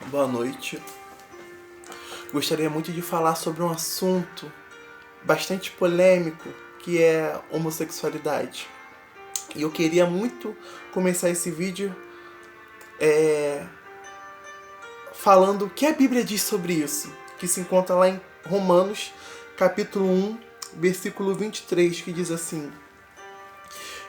Boa noite. Gostaria muito de falar sobre um assunto bastante polêmico, que é homossexualidade. E eu queria muito começar esse vídeo falando o que a Bíblia diz sobre isso, que se encontra lá em Romanos, capítulo 1, versículo 23, que diz assim: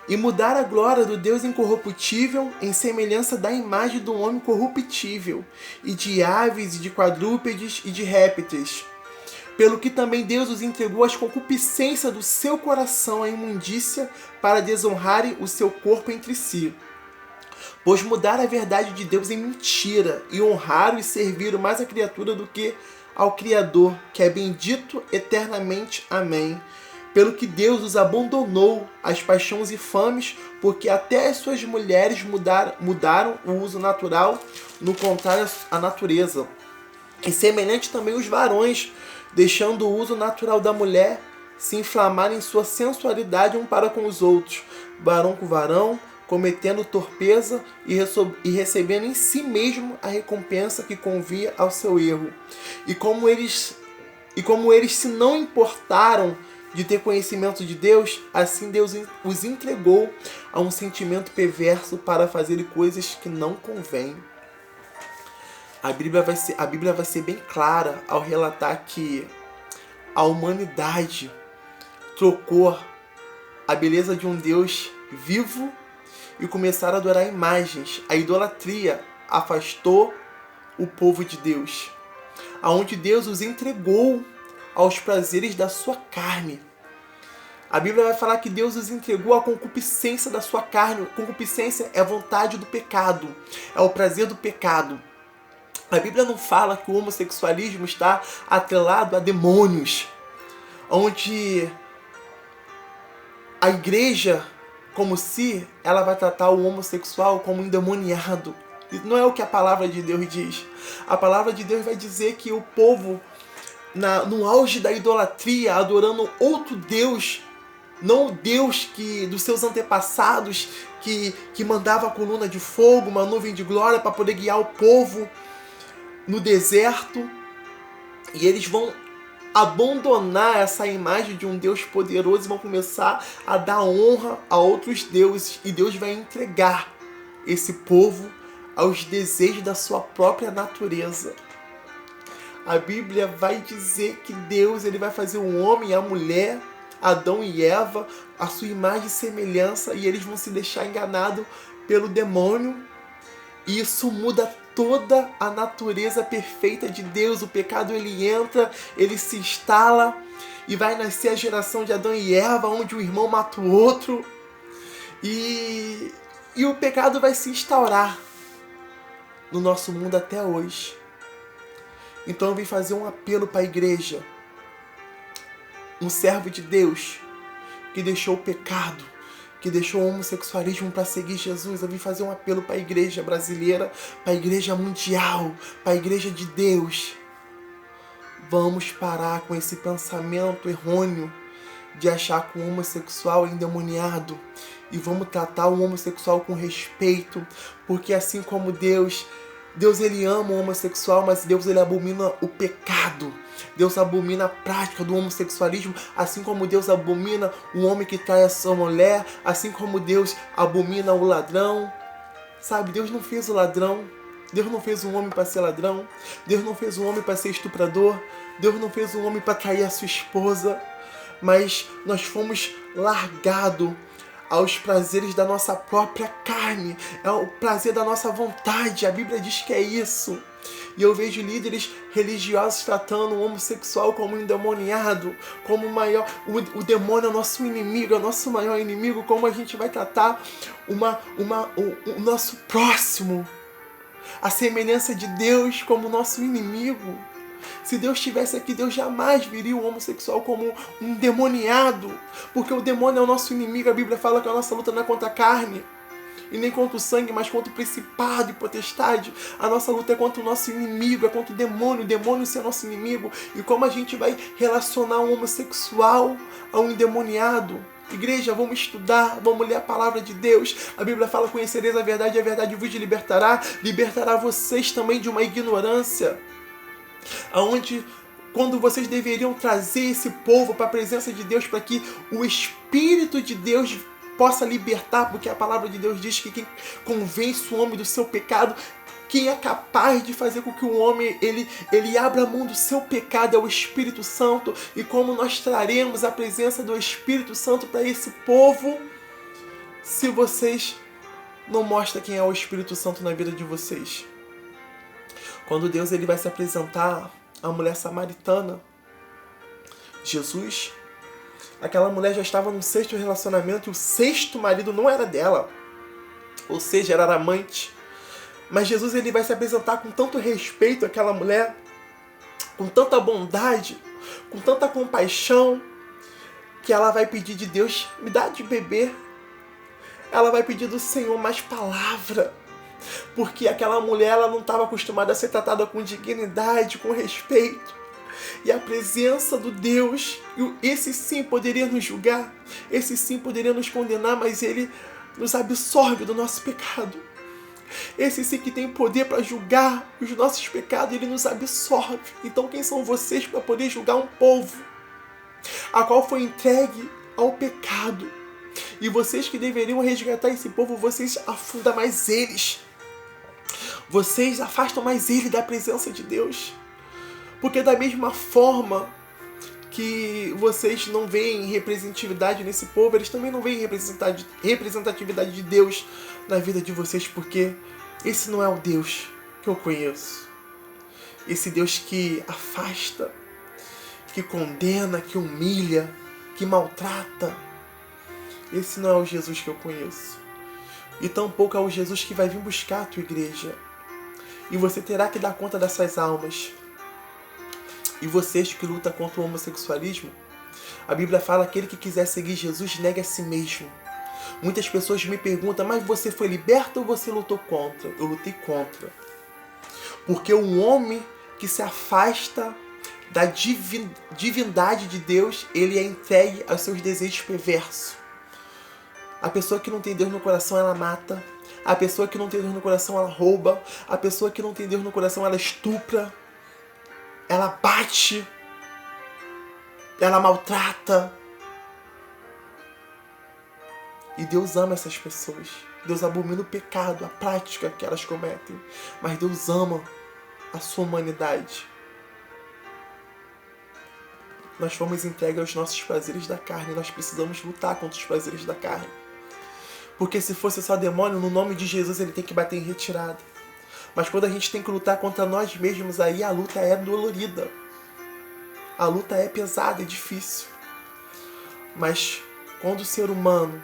E mudar a glória do Deus incorruptível em semelhança da imagem do homem corruptível, e de aves, e de quadrúpedes, e de répteis. Pelo que também Deus os entregou às concupiscências do seu coração, à imundícia, para desonrarem o seu corpo entre si. Pois mudaram a verdade de Deus em mentira, e honraram e serviram mais a criatura do que ao Criador, que é bendito eternamente. Amém. Pelo que Deus os abandonou às paixões infames, porque até as suas mulheres mudaram o uso natural, no contrário à natureza. E semelhante também os varões, deixando o uso natural da mulher, se inflamarem em sua sensualidade um para com os outros, varão com varão, cometendo torpeza e recebendo em si mesmo a recompensa que convia ao seu erro. E como eles se não importaram de ter conhecimento de Deus, assim Deus os entregou a um sentimento perverso para fazerem coisas que não convêm. A Bíblia vai ser bem clara ao relatar que a humanidade trocou a beleza de um Deus vivo e começaram a adorar imagens. A idolatria afastou o povo de Deus, aonde Deus os entregou aos prazeres da sua carne. A Bíblia vai falar que Deus os entregou à concupiscência da sua carne. Concupiscência é a vontade do pecado, é o prazer do pecado. A Bíblia não fala que o homossexualismo está atrelado a demônios, onde a igreja, como se ela vai tratar o homossexual como endemoniado. Isso não é o que a palavra de Deus diz. A palavra de Deus vai dizer que o povo, no auge da idolatria, adorando outro Deus, não o Deus dos seus antepassados, que mandava a coluna de fogo, uma nuvem de glória para poder guiar o povo no deserto, e eles vão abandonar essa imagem de um Deus poderoso e vão começar a dar honra a outros deuses, e Deus vai entregar esse povo aos desejos da sua própria natureza. A Bíblia vai dizer que Deus ele vai fazer o homem e a mulher, Adão e Eva, a sua imagem e semelhança, e eles vão se deixar enganados pelo demônio, e isso muda toda a natureza perfeita de Deus. O pecado ele entra, ele se instala, e vai nascer a geração de Adão e Eva, onde o irmão mata o outro, e o pecado vai se instaurar no nosso mundo até hoje. Então eu vim fazer um apelo para a igreja, um servo de Deus que deixou o pecado, que deixou o homossexualismo para seguir Jesus. Eu vim fazer um apelo para a igreja brasileira, para a igreja mundial, para a igreja de Deus. Vamos parar com esse pensamento errôneo de achar que o homossexual é endemoniado, e vamos tratar o homossexual com respeito, porque assim como Deus ele ama o homossexual, mas Deus ele abomina o pecado. Deus abomina a prática do homossexualismo, assim como Deus abomina o homem que trai a sua mulher, assim como Deus abomina o ladrão. Sabe, Deus não fez o ladrão, Deus não fez um homem para ser ladrão, Deus não fez um homem para ser estuprador, Deus não fez um homem para trair a sua esposa, mas nós fomos largados aos prazeres da nossa própria carne, é o prazer da nossa vontade. A Bíblia diz que é isso. E eu vejo líderes religiosos tratando o homossexual como endemoniado, como o demônio é o nosso inimigo, é o nosso maior inimigo. Como a gente vai tratar o nosso próximo, a semelhança de Deus, como nosso inimigo? Se Deus estivesse aqui, Deus jamais viria o homossexual como um endemoniado, porque o demônio é o nosso inimigo. A Bíblia fala que a nossa luta não é contra a carne e nem contra o sangue, mas contra o principado e potestade. A nossa luta é contra o nosso inimigo, é contra o demônio ser nosso inimigo. E como a gente vai relacionar um homossexual a um endemoniado? Igreja, vamos estudar, vamos ler a palavra de Deus. A Bíblia fala: conhecereis a verdade e a verdade vos libertará. Libertará vocês também de uma ignorância. Aonde, quando vocês deveriam trazer esse povo para a presença de Deus, para que o Espírito de Deus possa libertar, porque a palavra de Deus diz que quem convence o homem do seu pecado, quem é capaz de fazer com que o homem ele abra mão do seu pecado é o Espírito Santo. E como nós traremos a presença do Espírito Santo para esse povo, se vocês não mostram quem é o Espírito Santo na vida de vocês? Quando Deus ele vai se apresentar à mulher samaritana, Jesus, aquela mulher já estava no 6º relacionamento e o 6º marido não era dela, ou seja, era amante. Mas Jesus ele vai se apresentar com tanto respeito àquela mulher, com tanta bondade, com tanta compaixão, que ela vai pedir de Deus: me dá de beber. Ela vai pedir do Senhor mais palavra, porque aquela mulher ela não estava acostumada a ser tratada com dignidade, com respeito. E a presença do Deus, esse sim poderia nos julgar, esse sim poderia nos condenar, mas ele nos absorve do nosso pecado. Esse sim que tem poder para julgar os nossos pecados, ele nos absorve. Então quem são vocês para poder julgar um povo a qual foi entregue ao pecado? E vocês que deveriam resgatar esse povo, vocês afundam mais eles. Vocês afastam mais ele da presença de Deus. Porque da mesma forma que vocês não veem representatividade nesse povo, eles também não veem representatividade de Deus na vida de vocês, porque esse não é o Deus que eu conheço. Esse Deus que afasta, que condena, que humilha, que maltrata. Esse não é o Jesus que eu conheço. E tampouco é o Jesus que vai vir buscar a tua igreja. E você terá que dar conta dessas almas. E vocês que lutam contra o homossexualismo, a Bíblia fala: aquele que quiser seguir Jesus, negue a si mesmo. Muitas pessoas me perguntam: mas você foi liberto ou você lutou contra? Eu lutei contra. Porque um homem que se afasta da divindade de Deus, ele é entregue aos seus desejos perversos. A pessoa que não tem Deus no coração, ela mata. A pessoa que não tem Deus no coração, ela rouba. A pessoa que não tem Deus no coração, ela estupra. Ela bate. Ela maltrata. E Deus ama essas pessoas. Deus abomina o pecado, a prática que elas cometem. Mas Deus ama a sua humanidade. Nós fomos entregues aos nossos prazeres da carne. Nós precisamos lutar contra os prazeres da carne. Porque se fosse só demônio, no nome de Jesus ele tem que bater em retirada. Mas quando a gente tem que lutar contra nós mesmos, aí a luta é dolorida. A luta é pesada, é difícil. Mas quando o ser humano,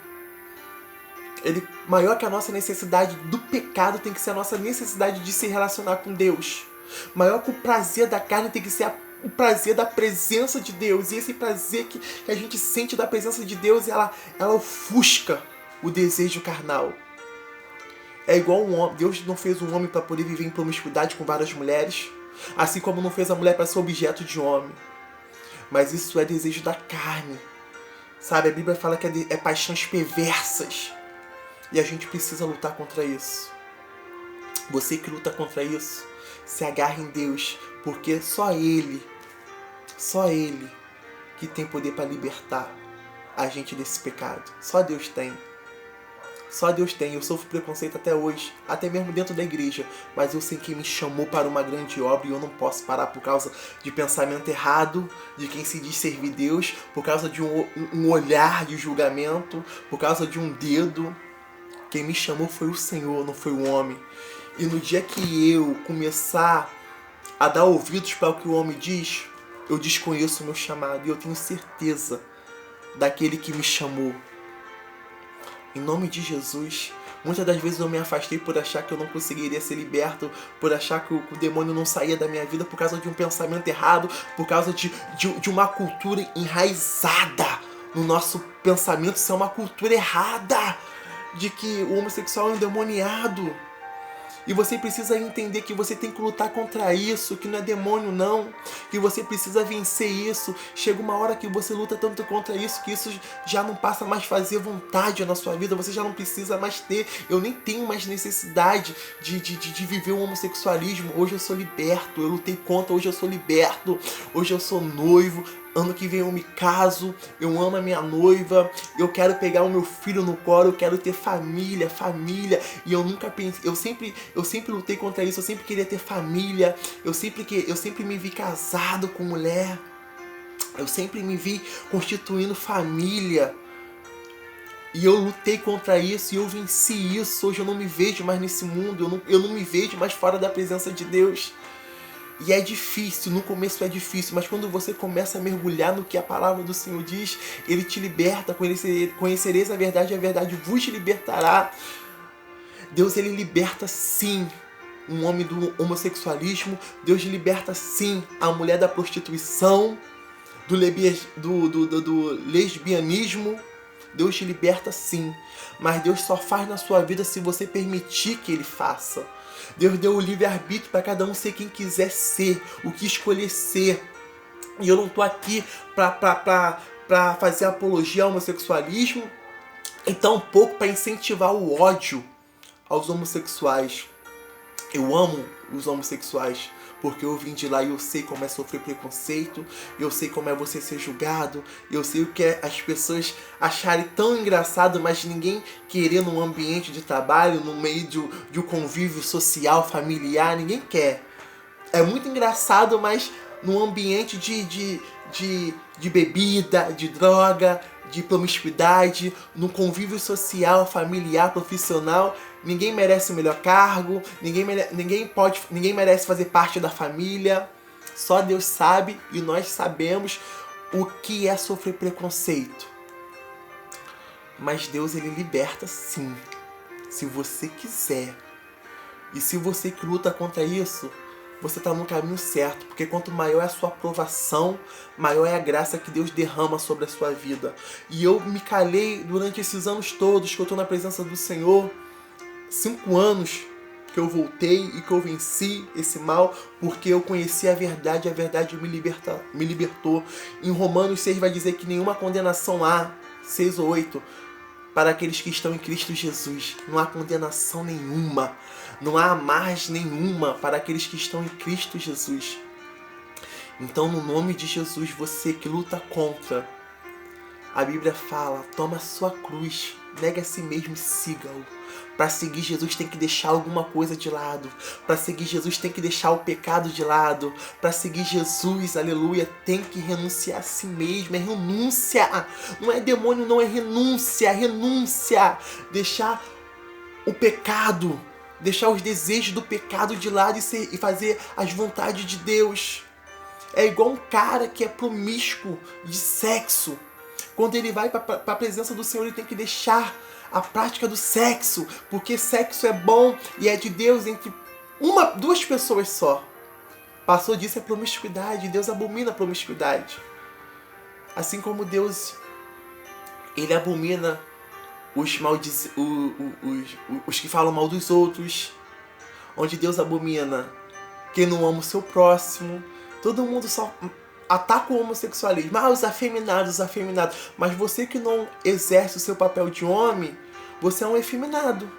ele, maior que a nossa necessidade do pecado, tem que ser a nossa necessidade de se relacionar com Deus. Maior que o prazer da carne tem que ser o prazer da presença de Deus. E esse prazer que a gente sente da presença de Deus, ela ofusca o desejo carnal. É igual um homem. Deus não fez um homem para poder viver em promiscuidade com várias mulheres, assim como não fez a mulher para ser objeto de homem. Mas isso é desejo da carne. Sabe, a Bíblia fala que é paixões perversas. E a gente precisa lutar contra isso. Você que luta contra isso, se agarre em Deus, porque só Ele que tem poder para libertar a gente desse pecado. Só Deus tem. Só Deus tem. Eu sofro preconceito até hoje, até mesmo dentro da igreja, mas eu sei quem me chamou para uma grande obra e eu não posso parar por causa de pensamento errado de quem se diz servir Deus, por causa de um olhar de julgamento, por causa de um dedo. Quem me chamou foi o Senhor, não foi o homem. E no dia que eu começar a dar ouvidos para o que o homem diz, eu desconheço o meu chamado e eu tenho certeza daquele que me chamou. Em nome de Jesus, muitas das vezes eu me afastei por achar que eu não conseguiria ser liberto, por achar que o demônio não saía da minha vida por causa de um pensamento errado, por causa de uma cultura enraizada no nosso pensamento. Isso é uma cultura errada, de que o homossexual é endemoniado. E você precisa entender que você tem que lutar contra isso, que não é demônio não, que você precisa vencer isso. Chega uma hora que você luta tanto contra isso, que isso já não passa mais a fazer vontade na sua vida, você já não precisa mais ter. Eu nem tenho mais necessidade de viver o homossexualismo. Hoje eu sou liberto, eu lutei contra, hoje eu sou liberto, hoje eu sou noivo. Ano que vem eu me caso, eu amo a minha noiva, eu quero pegar o meu filho no colo, eu quero ter família, e eu nunca pensei, eu sempre lutei contra isso, eu sempre queria ter família, eu sempre me vi casado com mulher, eu sempre me vi constituindo família, e eu lutei contra isso, e eu venci isso. Hoje eu não me vejo mais nesse mundo, eu não me vejo mais fora da presença de Deus. E é difícil, no começo é difícil, mas quando você começa a mergulhar no que a palavra do Senhor diz, Ele te liberta, conhecereis a verdade vos libertará. Deus, Ele liberta sim um homem do homossexualismo, Deus liberta sim a mulher da prostituição, do lesbianismo, Deus te liberta sim, mas Deus só faz na sua vida se você permitir que Ele faça. Deus deu o livre-arbítrio para cada um ser quem quiser ser, o que escolher ser. E eu não estou aqui para fazer apologia ao homossexualismo e tampouco para incentivar o ódio aos homossexuais. Eu amo os homossexuais, porque eu vim de lá e eu sei como é sofrer preconceito, eu sei como é você ser julgado, eu sei o que é as pessoas acharem tão engraçado, mas ninguém querer num ambiente de trabalho, no meio de um convívio social, familiar, ninguém quer. É muito engraçado, mas num ambiente de bebida, de droga, de promiscuidade, no convívio social, familiar, profissional, ninguém merece o melhor cargo, ninguém merece fazer parte da família. Só Deus sabe e nós sabemos o que é sofrer preconceito. Mas Deus, Ele liberta sim, se você quiser. E se você que luta contra isso, você está no caminho certo, porque quanto maior é a sua aprovação, maior é a graça que Deus derrama sobre a sua vida. E eu me calei durante esses anos todos que eu estou na presença do Senhor, 5 anos que eu voltei e que eu venci esse mal, porque eu conheci a verdade me libertou. Em Romanos 6 vai dizer que nenhuma condenação há, 6 ou 8, para aqueles que estão em Cristo Jesus. Não há condenação nenhuma. Não há margem nenhuma para aqueles que estão em Cristo Jesus. Então, no nome de Jesus, você que luta contra, a Bíblia fala, toma a sua cruz, nega a si mesmo e siga-o. Para seguir Jesus tem que deixar alguma coisa de lado. Para seguir Jesus tem que deixar o pecado de lado. Para seguir Jesus, aleluia, tem que renunciar a si mesmo. É renúncia. Não é demônio, não, é renúncia. Renúncia. Deixar o pecado, deixar os desejos do pecado de lado e fazer as vontades de Deus. É igual um cara que é promíscuo de sexo. Quando ele vai para a presença do Senhor, ele tem que deixar a prática do sexo, porque sexo é bom e é de Deus entre duas pessoas só. Passou disso é promiscuidade, Deus abomina a promiscuidade. Assim como Deus, Ele abomina os que falam mal dos outros, onde Deus abomina quem não ama o seu próximo. Todo mundo só ataca o homossexualismo. Os afeminados. Mas você que não exerce o seu papel de homem, você é um efeminado.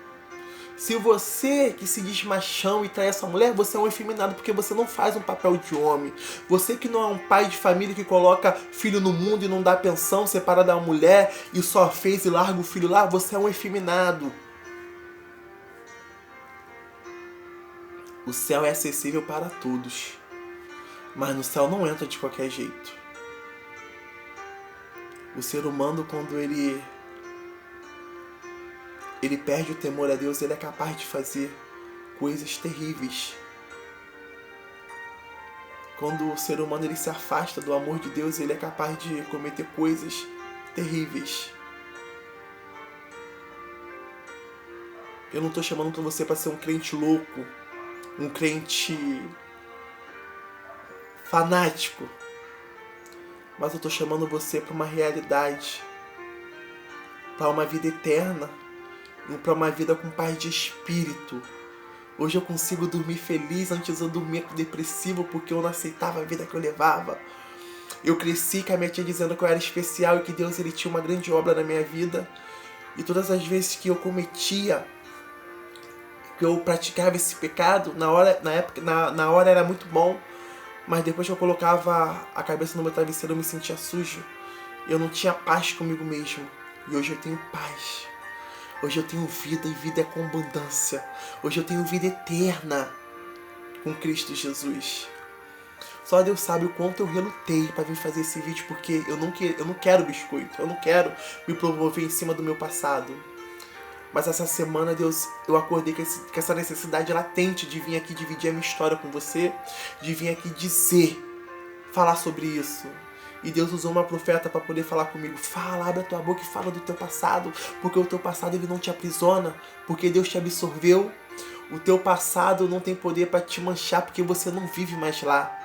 Se você que se diz machão e trai essa mulher, você é um efeminado, porque você não faz um papel de homem. Você que não é um pai de família que coloca filho no mundo e não dá pensão, separa da mulher e só fez e larga o filho lá, você é um efeminado. O céu é acessível para todos, mas no céu não entra de qualquer jeito. O ser humano, quando ele perde o temor a Deus, ele é capaz de fazer coisas terríveis. Quando o ser humano ele se afasta do amor de Deus, ele é capaz de cometer coisas terríveis. Eu não estou chamando para você para ser um crente louco, um crente fanático, mas eu estou chamando você para uma realidade, para uma vida eterna, para uma vida com paz de espírito, Hoje eu consigo dormir feliz. Antes eu dormia depressivo porque eu não aceitava a vida que eu levava. Eu cresci com a minha tia dizendo que eu era especial e que Deus ele tinha uma grande obra na minha vida. E todas as vezes que eu cometia, que eu praticava esse pecado, na hora era muito bom, mas depois que eu colocava a cabeça no meu travesseiro eu me sentia sujo. Eu não tinha paz comigo mesmo. E hoje eu tenho paz. Hoje eu tenho vida, e vida é com abundância. Hoje eu tenho vida eterna com Cristo Jesus. Só Deus sabe o quanto eu relutei para vir fazer esse vídeo, porque eu não quero biscoito. Eu não quero me promover em cima do meu passado. Mas essa semana, Deus, eu acordei com essa necessidade latente de vir aqui dividir a minha história com você. De vir aqui falar sobre isso. E Deus usou uma profeta para poder falar comigo. Fala, abre a tua boca e fala do teu passado. Porque o teu passado ele não te aprisiona. Porque Deus te absorveu. O teu passado não tem poder para te manchar, porque você não vive mais lá.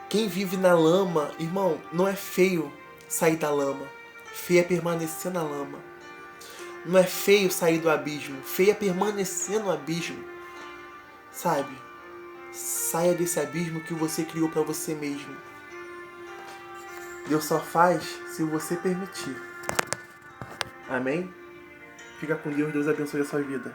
Quem vive na lama, irmão, não é feio sair da lama. Feio é permanecer na lama. Não é feio sair do abismo. Feio é permanecer no abismo. Sabe? Saia desse abismo que você criou para você mesmo. Deus só faz se você permitir. Amém? Fica com Deus. Deus abençoe a sua vida.